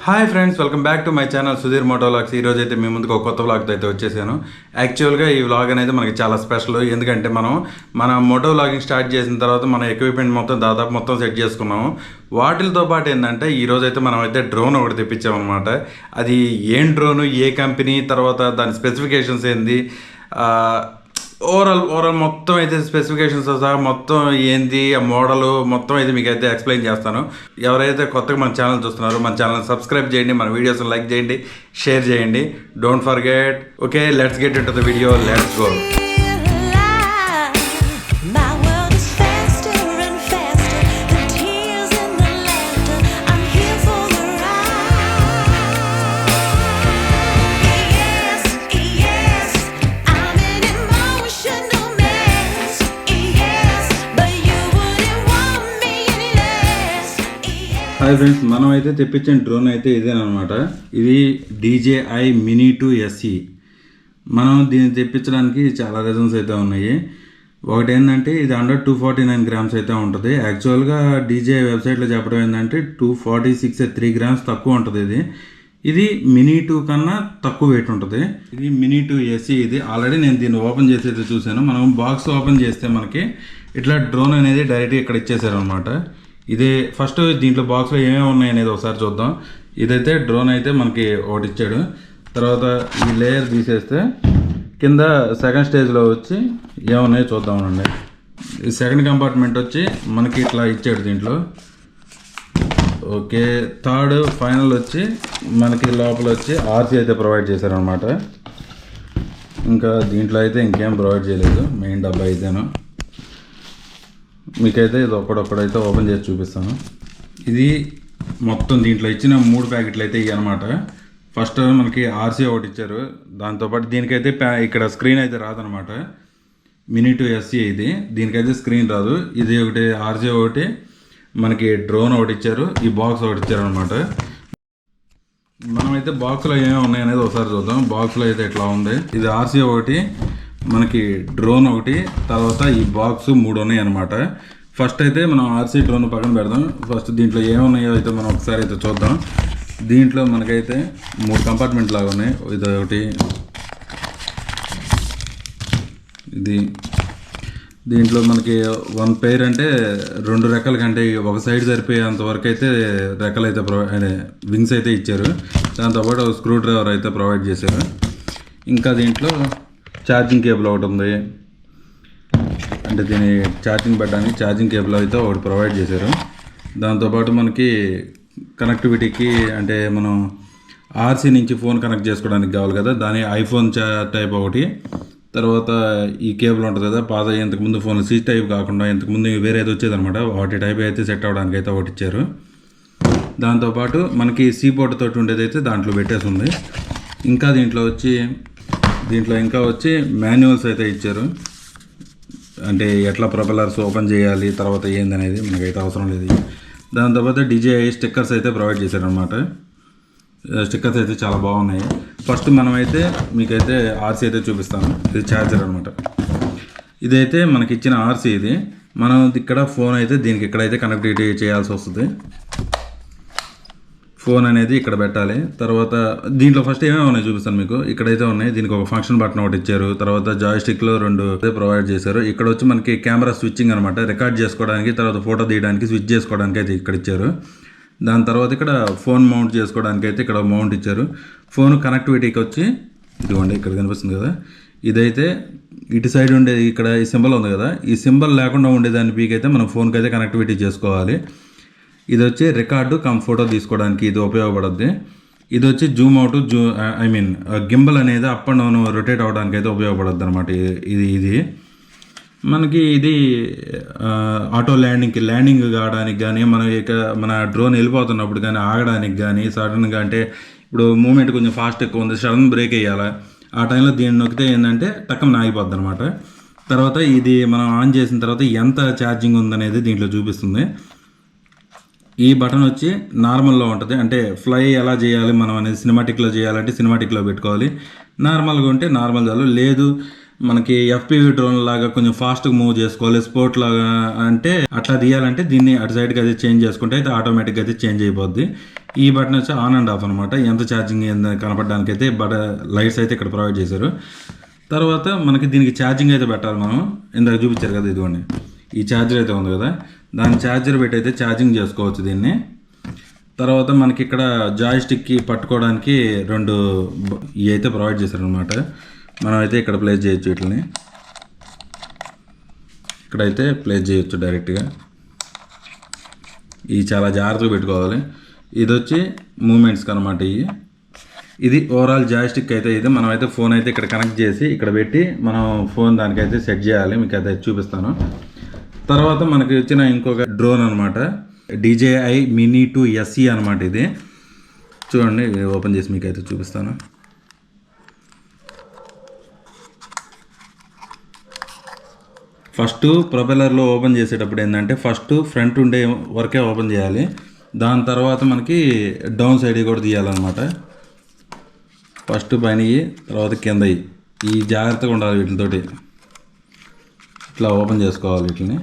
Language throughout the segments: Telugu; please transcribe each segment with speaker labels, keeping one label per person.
Speaker 1: Hi friends, welcome back to my channel Sudheer moto vlogs. ఈ రోజు అయితే మీ ముందుకు ఒక కొత్త వ్లాగ్తో అయితే వచ్చేసాను. యాక్చువల్గా ఈ వ్లాగ్ అనేది మనకి చాలా స్పెషల్. ఎందుకంటే మన మోటో వ్లాగింగ్ స్టార్ట్ చేసిన తర్వాత మన ఎక్విప్మెంట్ దాదాపు మొత్తం సెట్ చేసుకున్నాము. వాటితో పాటు ఏంటంటే ఈరోజు అయితే మనం అయితే డ్రోన్ ఒకటి తెప్పించామన్నమాట. అది ఏం డ్రోను, ఏ కంపెనీ, తర్వాత దాని స్పెసిఫికేషన్స్ ఏంది, ఓవరాల్ మొత్తం అయితే స్పెసిఫికేషన్స్ సహా మొత్తం ఏంది ఆ మోడల్ మొత్తం అయితే మీకు అయితే ఎక్స్ప్లెయిన్ చేస్తాను. ఎవరైతే కొత్తగా మన ఛానల్ చూస్తున్నారో మన ఛానల్ సబ్స్క్రైబ్ చేయండి, మన వీడియోస్ లైక్ చేయండి, షేర్ చేయండి. Don't forget. Okay, let's get into the video. Let's go. Hi friends, మనం అయితే తెప్పించిన డ్రోన్ అయితే ఇదేనమాట. ఇది DJI Mini 2 SE. మనం దీన్ని తెప్పించడానికి చాలా రీజన్స్ అయితే ఉన్నాయి. ఒకటి ఏంటంటే ఇది అండర్ 249 గ్రామ్స్ అయితే ఉంటుంది. యాక్చువల్గా DJI వెబ్సైట్లో చెప్పడం ఏంటంటే 246 గ్రామ్స్ తక్కువ ఉంటుంది. ఇది మినీ 2 కన్నా తక్కువ వెయిట్ ఉంటుంది. ఇది Mini 2 SE. ఇది ఆల్రెడీ నేను దీన్ని ఓపెన్ చేసి అయితే చూశాను. మనం బాక్స్ ఓపెన్ చేస్తే మనకి ఇట్లా డ్రోన్ అనేది డైరెక్ట్గా ఇక్కడ ఇచ్చేసారు అనమాట. ఇదే ఫస్ట్ దీంట్లో బాక్స్లో ఏమేమి ఉన్నాయి అనేది ఒకసారి చూద్దాం. ఇదైతే డ్రోన్ అయితే మనకి ఒకటి ఇచ్చాడు. తర్వాత ఈ లేయర్ తీసేస్తే కింద సెకండ్ స్టేజ్లో వచ్చి ఏమున్నాయో చూద్దామండి. ఈ సెకండ్ కంపార్ట్మెంట్ వచ్చి మనకి ఇట్లా ఇచ్చాడు దీంట్లో. ఓకే, థర్డ్ ఫైనల్ వచ్చి మనకి లోపల వచ్చి RC అయితే ప్రొవైడ్ చేశారనమాట. ఇంకా దీంట్లో అయితే ఇంకేం ప్రొవైడ్ చేయలేదు. మెయిన్ డబ్బా అయితేను మీకైతే ఇది ఒక్కడొక్కడైతే ఓపెన్ చేసి చూపిస్తాను. ఇది మొత్తం దీంట్లో ఇచ్చిన 3 ప్యాకెట్లు అయితే ఇవి అనమాట. ఫస్ట్ మనకి RC ఒకటి ఇచ్చారు. దాంతోపాటు దీనికైతే ఇక్కడ స్క్రీన్ అయితే రాదనమాట. Mini 2 SE ఇది. దీనికైతే స్క్రీన్ రాదు. ఇది ఒకటి RC ఒకటి, మనకి డ్రోన్ ఒకటి ఇచ్చారు, ఈ బాక్స్ ఒకటి ఇచ్చారు అనమాట. మనమైతే బాక్స్లో ఏమేమి ఉన్నాయనేది ఒకసారి చూద్దాం. బాక్స్లో అయితే ఎట్లా ఉంది. ఇది RC ఒకటి, మనకి డ్రోన్ ఒకటి, తర్వాత ఈ బాక్స్ 3 ఉన్నాయి అనమాట. ఫస్ట్ అయితే మనం RC డ్రోన్ పక్కన పెడదాం. ఫస్ట్ దీంట్లో ఏమున్నాయో అయితే మనం ఒకసారి అయితే చూద్దాం. దీంట్లో మనకైతే 3 కంపార్ట్మెంట్ లాగా ఉన్నాయి. ఇది ఒకటి, ఇది. దీంట్లో మనకి 1 పెయిర్ అంటే 2 రెక్కల కంటే ఒక సైడ్ సరిపోయేంత వరకు అయితే రెక్కలు అయితే వింగ్స్ అయితే ఇచ్చారు. దాంతోపాటు ఒక స్క్రూ డ్రైవర్ అయితే ప్రొవైడ్ చేశారు. ఇంకా దీంట్లో ఛార్జింగ్ కేబుల్ ఒకటి ఉంది. అంటే దీని ఛార్జింగ్ పెట్టడానికి ఛార్జింగ్ కేబుల్ అయితే ఒకటి ప్రొవైడ్ చేశారు. దాంతోపాటు మనకి కనెక్టివిటీకి అంటే మనం RC నుంచి ఫోన్ కనెక్ట్ చేసుకోవడానికి కావాలి కదా, దాని ఐఫోన్ టైప్ ఒకటి. తర్వాత ఈ కేబుల్ ఉంటుంది కదా, పాత ఇంతకుముందు ఫోన్ C టైప్ కాకుండా ఇంతకుముందు వేరేది వచ్చేదనమాట, వాటి టైప్ అయితే సెట్ అవ్వడానికి అయితే ఒకటి ఇచ్చారు. దాంతోపాటు మనకి C పోర్ట్ తోటి ఉండేది అయితే దాంట్లో పెట్టేసి ఉంది. ఇంకా దీంట్లో ఇంకా వచ్చి మాన్యువల్స్ అయితే ఇచ్చారు. అంటే ఎట్లా ప్రొపెల్లర్స్ ఓపెన్ చేయాలి, తర్వాత ఏందనేది మనకైతే అవసరం లేదు. దాంతోపాటు DJI స్టిక్కర్స్ అయితే ప్రొవైడ్ చేశారనమాట. స్టిక్కర్స్ అయితే చాలా బాగున్నాయి. ఫస్ట్ మనమైతే మీకైతే RC అయితే చూపిస్తాను. ఇది ఛార్జర్ అనమాట. ఇదైతే మనకి ఇచ్చిన RC. ఇది మనం ఇక్కడ ఫోన్ అయితే దీనికి ఇక్కడైతే కనెక్టివిటీ చేయాల్సి వస్తుంది. ఫోన్ అనేది ఇక్కడ పెట్టాలి. తర్వాత దీంట్లో ఫస్ట్ ఏమేమి ఉన్నాయి చూపిస్తాను మీకు. ఇక్కడైతే ఉన్నాయి. దీనికి ఒక ఫంక్షన్ బటన్ ఒకటి ఇచ్చారు. తర్వాత జాయ్స్టిక్లో 2 ప్రొవైడ్ చేశారు. ఇక్కడ వచ్చి మనకి కెమెరా స్విచ్చింగ్ అనమాట, రికార్డ్ చేసుకోవడానికి, తర్వాత ఫోటో తీయడానికి, స్విచ్ చేసుకోవడానికి అయితే ఇక్కడ ఇచ్చారు. దాని తర్వాత ఇక్కడ ఫోన్ మౌంట్ చేసుకోవడానికి అయితే ఇక్కడ మౌంట్ ఇచ్చారు. ఫోన్ కనెక్టివిటీకి వచ్చి ఇదిగోండి ఇక్కడ కనిపిస్తుంది కదా, ఇదైతే ఇటు సైడ్ ఉండేది ఇక్కడ ఈ సింబల్ ఉంది కదా, ఈ సింబల్ లేకుండా ఉండేదాన్ని పీకైతే మనం ఫోన్కి అయితే కనెక్టివిటీ చేసుకోవాలి. ఇది వచ్చి రికార్డు ఫోటో తీసుకోవడానికి ఇది ఉపయోగపడుద్ది. ఇది వచ్చి జూమ్ అవుట్, గింబల్ అనేది అప్ అండ్ డౌన్ రొటేట్ అవ్వడానికి అయితే ఉపయోగపడుద్ది అనమాట. ఇది మనకి ఇది ఆటో ల్యాండింగ్ కావడానికి కానీ, మన డ్రోన్ వెళ్ళిపోతున్నప్పుడు కానీ ఆగడానికి కానీ, సడన్గా అంటే ఇప్పుడు మూమెంట్ కొంచెం ఫాస్ట్ ఎక్కువ ఉంది, సడన్ బ్రేక్ వేయాలి, ఆ టైంలో దీన్ని నొక్కితే ఏంటంటే టక్కన ఆగిపోద్ది అనమాట. తర్వాత ఇది మనం ఆన్ చేసిన తర్వాత ఎంత ఛార్జింగ్ ఉందనేది దీంట్లో చూపిస్తుంది. ఈ బటన్ వచ్చి నార్మల్లో ఉంటుంది. అంటే ఫ్లై ఎలా చేయాలి మనం అనేది సినిమాటిక్లో చేయాలంటే సినిమాటిక్లో పెట్టుకోవాలి. నార్మల్గా ఉంటే నార్మల్ చాలు. లేదు మనకి ఎఫ్పివి డ్రోన్ లాగా కొంచెం ఫాస్ట్గా మూవ్ చేసుకోవాలి, స్పోర్ట్ లాగా అంటే అట్లా తీయాలంటే దీన్ని అటు సైడ్కి అయితే చేంజ్ చేసుకుంటే అయితే ఆటోమేటిక్గా అయితే చేంజ్ అయిపోద్ది. ఈ బటన్ వచ్చి ఆన్ అండ్ ఆఫ్ అనమాట. ఎంత ఛార్జింగ్ కనపడడానికి అయితే లైట్స్ అయితే ఇక్కడ ప్రొవైడ్ చేశారు. తర్వాత మనకి దీనికి ఛార్జింగ్ అయితే పెట్టాలి. మనం ఇందాక చూపించారు కదా, ఇదిగోండి ఈ ఛార్జర్ అయితే ఉంది కదా, దాని ఛార్జర్ పెట్టి అయితే ఛార్జింగ్ చేసుకోవచ్చు దీన్ని. తర్వాత మనకి ఇక్కడ జాయ్ స్టిక్కి పట్టుకోవడానికి 2 ఇవి అయితే ప్రొవైడ్ చేశారు అనమాట. మనం అయితే ఇక్కడ ప్లేస్ చేయొచ్చు, వీటిని ఇక్కడైతే ప్లేస్ చేయొచ్చు డైరెక్ట్గా. ఇవి చాలా జాగ్రత్తగా పెట్టుకోవాలి. ఇది వచ్చి మూమెంట్స్కి అనమాట. ఇది ఓవరాల్ జాయ్స్టిక్ అయితే ఇది. మనం అయితే ఫోన్ అయితే ఇక్కడ కనెక్ట్ చేసి ఇక్కడ పెట్టి మనం ఫోన్ దానికైతే సెట్ చేయాలి. మీకు అయితే చూపిస్తాను. తర్వాత మనకి వచ్చిన ఇంకొక డ్రోన్ అనమాట, DJI Mini 2 SE అనమాట. ఇది చూడండి, ఓపెన్ చేసి మీకు అయితే చూపిస్తాను. ఫస్ట్ ప్రొపెల్లర్లో ఓపెన్ చేసేటప్పుడు ఏంటంటే ఫస్ట్ ఫ్రంట్ ఉండే వరకే ఓపెన్ చేయాలి. దాని తర్వాత మనకి డౌన్ సైడ్ కూడా తీయాలన్నమాట. ఫస్ట్ పైన తర్వాత కింద ఈ జాగ్రత్తగా ఉండాలి. వీటితోటి ఇట్లా ఓపెన్ చేసుకోవాలి. వీటిని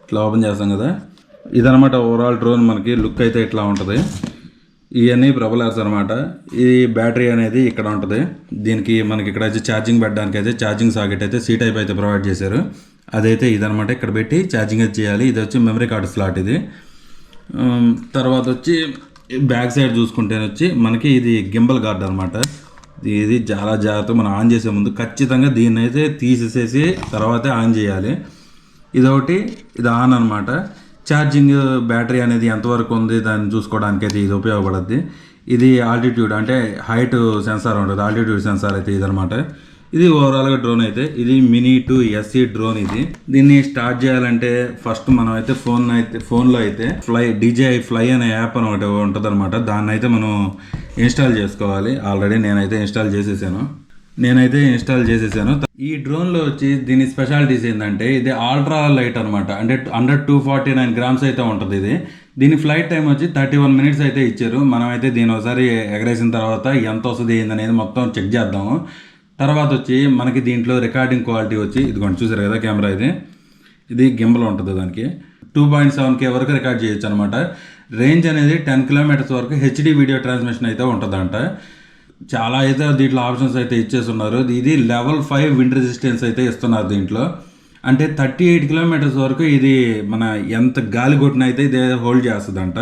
Speaker 1: ఇట్లా ఓపెన్ చేస్తాం కదా, ఇదనమాట ఓవరాల్ డ్రోన్. మనకి లుక్ అయితే ఇట్లా ఉంటుంది. ఇవన్నీ ప్రొపెల్లర్స్ అనమాట. ఈ బ్యాటరీ అనేది ఇక్కడ ఉంటుంది. దీనికి మనకి ఇక్కడ వచ్చి ఛార్జింగ్ పెట్టడానికి అయితే ఛార్జింగ్ సాకెట్ అయితే C టైప్ అయితే ప్రొవైడ్ చేశారు. అదైతే ఇదనమాట, ఇక్కడ పెట్టి ఛార్జింగ్ అయితే చేయాలి. ఇది వచ్చి మెమరీ కార్డు స్లాట్ ఇది. తర్వాత వచ్చి బ్యాక్ సైడ్ చూసుకుంటే వచ్చి మనకి ఇది గింబల్ గార్డ్ అనమాట. ఇది చాలా జాగ్రత్త. మనం ఆన్ చేసే ముందు ఖచ్చితంగా దీన్ని అయితే తీసేసేసి తర్వాతే ఆన్ చేయాలి. ఇదొకటి, ఇది ఆన్ అనమాట. ఛార్జింగ్ బ్యాటరీ అనేది ఎంతవరకు ఉంది దాన్ని చూసుకోవడానికి అయితే ఇది ఉపయోగపడుద్ది. ఇది ఆల్టిట్యూడ్ అంటే హైట్ సెన్సార్ ఉంటుంది, ఆల్టిట్యూడ్ సెన్సార్ అయితే ఇదనమాట. ఇది ఓవరాల్గా డ్రోన్ అయితే ఇది Mini 2 SE డ్రోన్. ఇది దీన్ని స్టార్ట్ చేయాలంటే ఫస్ట్ మనం అయితే ఫోన్లో అయితే DJI Fly అనే యాప్ అని ఒకటి ఉంటుంది అనమాట. దాన్ని అయితే మనం ఇన్స్టాల్ చేసుకోవాలి. ఆల్రెడీ నేనైతే ఇన్స్టాల్ చేసేసాను. ఈ డ్రోన్లో వచ్చి దీని స్పెషాలిటీస్ ఏంటంటే ఇది అల్ట్రా లైట్ అనమాట. అంటే అండర్ 249 grams అయితే ఉంటుంది. దీని ఫ్లైట్ టైం వచ్చి 31 minutes అయితే ఇచ్చారు. మనం అయితే దీని ఒకసారి ఎగరేసిన తర్వాత ఎంత వస్తుంది ఏందనేది మొత్తం చెక్ చేద్దాము. తర్వాత వచ్చి మనకి దీంట్లో రికార్డింగ్ క్వాలిటీ వచ్చి ఇదిగోండి, చూసారు కదా కెమెరా. ఇది గింబల్ ఉంటుంది. దానికి 2.7K వరకు రికార్డ్ చేయొచ్చు అనమాట. రేంజ్ అనేది 10 kilometers వరకు HD వీడియో ట్రాన్స్మిషన్ అయితే ఉంటుందంట. చాలా అయితే దీంట్లో ఆప్షన్స్ అయితే ఇచ్చేస్తున్నారు. ఇది level 5 విండ్ రెసిస్టెన్స్ అయితే ఇస్తున్నారు దీంట్లో. అంటే 38 kilometers వరకు ఇది మన ఎంత గాలి కొట్టిన అయితే ఇదే హోల్డ్ చేస్తుందంట.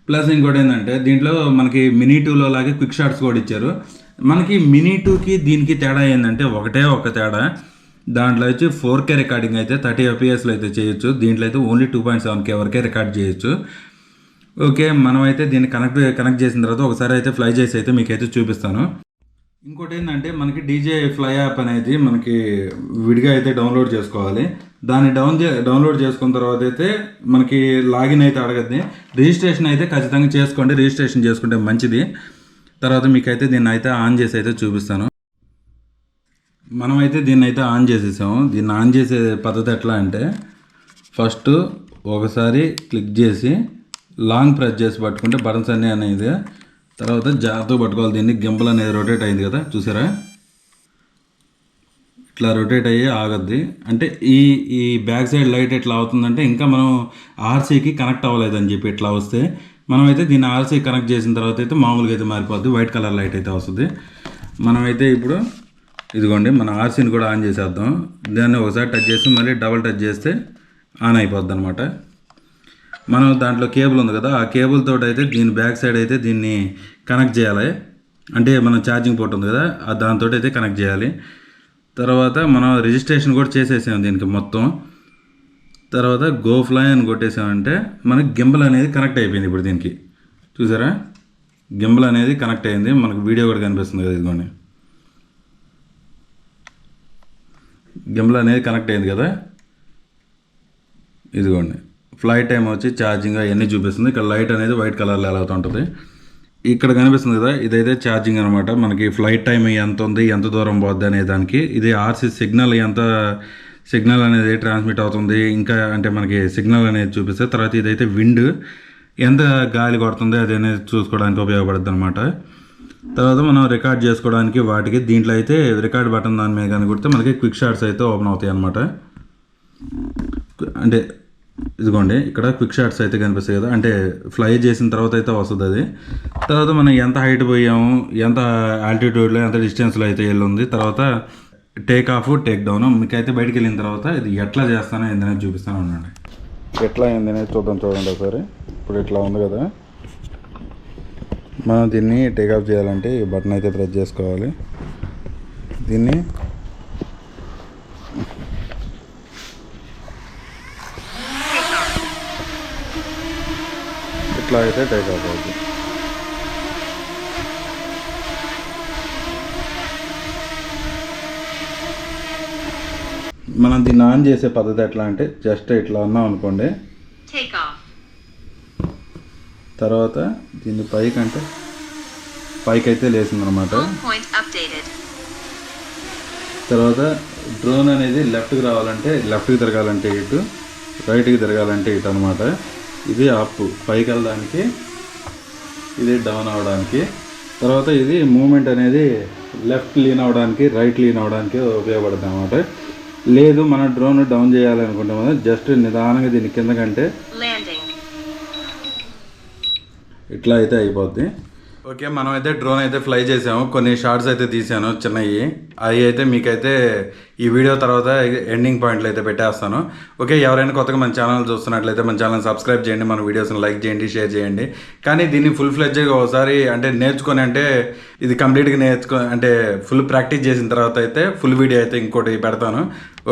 Speaker 1: ప్లస్ ఇంకోటి ఏంటంటే దీంట్లో మనకి Mini 2లో లాగే క్విక్ షాట్స్ కూడా ఇచ్చారు. మనకి Mini 2కి దీనికి తేడా ఏంటంటే ఒక తేడా. దాంట్లో వచ్చి 4K రికార్డింగ్ అయితే 30 fps అయితే చేయొచ్చు. దీంట్లో అయితే ఓన్లీ 2.7K వరకే రికార్డ్ చేయొచ్చు. ఓకే, మనం అయితే దీన్ని కనెక్ట్ చేసిన తర్వాత ఒకసారి అయితే ఫ్లై చేసి అయితే మీకైతే చూపిస్తాను. ఇంకోటి ఏంటంటే మనకి DJI Fly యాప్ అనేది మనకి విడిగా అయితే డౌన్లోడ్ చేసుకోవాలి. దాన్ని డౌన్లోడ్ చేసుకున్న తర్వాత అయితే మనకి లాగిన్ అయితే అడగద్ది. రిజిస్ట్రేషన్ అయితే ఖచ్చితంగా చేసుకోండి. రిజిస్ట్రేషన్ చేసుకుంటే మంచిది. తర్వాత మీకైతే దీన్ని అయితే ఆన్ చేసి అయితే చూపిస్తాను. మనమైతే దీన్ని అయితే ఆన్ చేసేసాము. దీన్ని ఆన్ చేసే పద్ధతి ఎట్లా అంటే ఫస్ట్ ఒకసారి క్లిక్ చేసి లాంగ్ ప్రెస్ చేసి పట్టుకుంటే బటన్స్ అన్నీ అనేది, తర్వాత జాగ్రత్తగా పట్టుకోవాలి. దీన్ని గింబల్ అనేది రొటేట్ అయింది కదా, చూసారా ఇట్లా రొటేట్ అయ్యి ఆగద్ది. అంటే ఈ బ్యాక్ సైడ్ లైట్ ఎట్లా అవుతుందంటే ఇంకా మనం RCకి కనెక్ట్ అవ్వలేదని చెప్పి ఇట్లా వస్తే మనమైతే దీన్ని RC కనెక్ట్ చేసిన తర్వాత అయితే మామూలుగా అయితే మారిపోద్ది. వైట్ కలర్ లైట్ అయితే వస్తుంది. మనమైతే ఇప్పుడు ఇదిగోండి మన RCని కూడా ఆన్ చేసేద్దాం. దాన్ని ఒకసారి టచ్ చేసి మళ్ళీ డబుల్ టచ్ చేస్తే ఆన్ అయిపోద్ది అనమాట. మనం దాంట్లో కేబుల్ ఉంది కదా, ఆ కేబుల్ తోటి అయితే దీని బ్యాక్ సైడ్ అయితే దీన్ని కనెక్ట్ చేయాలి. అంటే మనం ఛార్జింగ్ పోర్ట్ ఉంది కదా, దాంతో అయితే కనెక్ట్ చేయాలి. తర్వాత మనం రిజిస్ట్రేషన్ కూడా చేసేసాం దీనికి మొత్తం. తర్వాత గో ఫ్లై అని కొట్టేసామంటే మనకి గింబల్ అనేది కనెక్ట్ అయిపోయింది. ఇప్పుడు దీనికి చూసారా గింబల్ అనేది కనెక్ట్ అయింది. మనకు వీడియో కూడా కనిపిస్తుంది కదా, ఇదిగోండి గింబల్ అనేది కనెక్ట్ అయింది కదా. ఇదిగోండి ఫ్లైట్ టైం వచ్చి ఛార్జింగ్ అవన్నీ చూపిస్తుంది. ఇక్కడ లైట్ అనేది వైట్ కలర్లో ఎలా అవుతుంటుంది. ఇక్కడ కనిపిస్తుంది కదా, ఇదైతే ఛార్జింగ్ అనమాట. మనకి ఫ్లైట్ టైం ఎంత ఉంది, ఎంత దూరం పోద్ది అనే దానికి. ఇది RC సిగ్నల్ అనేది ట్రాన్స్మిట్ అవుతుంది. ఇంకా అంటే మనకి సిగ్నల్ అనేది చూపిస్తే తర్వాత ఇదైతే విండ్ ఎంత గాలి కొడుతుంది అది అనేది చూసుకోవడానికి ఉపయోగపడుతుంది అనమాట. తర్వాత మనం రికార్డ్ చేసుకోవడానికి వాటికి దీంట్లో అయితే రికార్డ్ బటన్ దాని మీద కానీ కొడితే మనకి క్విక్ షాట్స్ అయితే ఓపెన్ అవుతాయి అన్నమాట. అంటే ఇదిగోండి ఇక్కడ క్విక్ షాట్స్ అయితే కనిపిస్తాయి కదా, అంటే ఫ్లై చేసిన తర్వాత అయితే వస్తుంది అది. తర్వాత మనం ఎంత హైట్ పోయాము, ఎంత ఆల్టిట్యూడ్లో, ఎంత డిస్టెన్స్లో అయితే వెళ్ళింది, తర్వాత టేక్ ఆఫ్, టేక్ డౌన్. మీకైతే బయటికి వెళ్ళిన తర్వాత ఇది ఎట్లా చేస్తానో ఏందనేది చూపిస్తాను ఉండండి. ఎట్లా అయింది అనేది చూడండి ఒకసారి. ఇప్పుడు ఇట్లా ఉంది కదా, మనం దీన్ని టేక్ ఆఫ్ చేయాలంటే ఈ బటన్ అయితే ప్రెస్ చేసుకోవాలి. దీన్ని ఇట్లా అయితే టేక్ ఆఫ్ అవుతుంది. మనం దీన్ని ఆన్ చేసే పద్ధతి ఎట్లా అంటే జస్ట్ ఇట్లా అన్నాం అనుకోండి, తర్వాత దీన్ని పైకి అయితే లేసిందనమాట. తర్వాత డ్రోన్ అనేది లెఫ్ట్కి రావాలంటే లెఫ్ట్కి తిరగాలంటే ఇటు, రైట్కి తిరగాలంటే ఇటు అనమాట. ఇది అప్ పైకి వెళ్ళడానికి, ఇది డౌన్ అవడానికి. తర్వాత ఇది మూమెంట్ అనేది లెఫ్ట్ లీన్ అవడానికి, రైట్ లీన్ అవడానికి ఉపయోగపడుతుంది అనమాట. లేదు మన డ్రోన్ డౌన్ చేయాలనుకుంటే మనం జస్ట్ నిదానంగా దీని కింద కంటే ఇట్లా అయితే అయిపోద్ది. ఓకే, మనం అయితే డ్రోన్ అయితే ఫ్లై చేసాము, కొన్ని షార్ట్స్ అయితే తీసాను చిన్నవి. అవి అయితే మీకైతే ఈ వీడియో తర్వాత ఎండింగ్ పాయింట్లు అయితే పెట్టేస్తాను. ఓకే, ఎవరైనా కొత్తగా మన ఛానల్ చూస్తున్నట్లయితే మన ఛానల్ సబ్స్క్రైబ్ చేయండి, మన వీడియోస్ని లైక్ చేయండి, షేర్ చేయండి. కానీ దీన్ని ఫుల్ ఫ్లెడ్జ్గా ఒకసారి అంటే నేర్చుకొని, అంటే ఇది కంప్లీట్గా అంటే ఫుల్ ప్రాక్టీస్ చేసిన తర్వాత అయితే ఫుల్ వీడియో అయితే ఇంకోటి పెడతాను.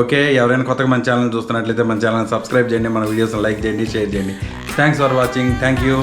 Speaker 1: ఓకే, ఎవరైనా కొత్తగా మన ఛానల్ చూస్తున్నట్లయితే మన ఛానల్ సబ్స్క్రైబ్ చేయండి, మన వీడియోస్ని లైక్ చేయండి, షేర్ చేయండి. Thanks for watching. Thank you.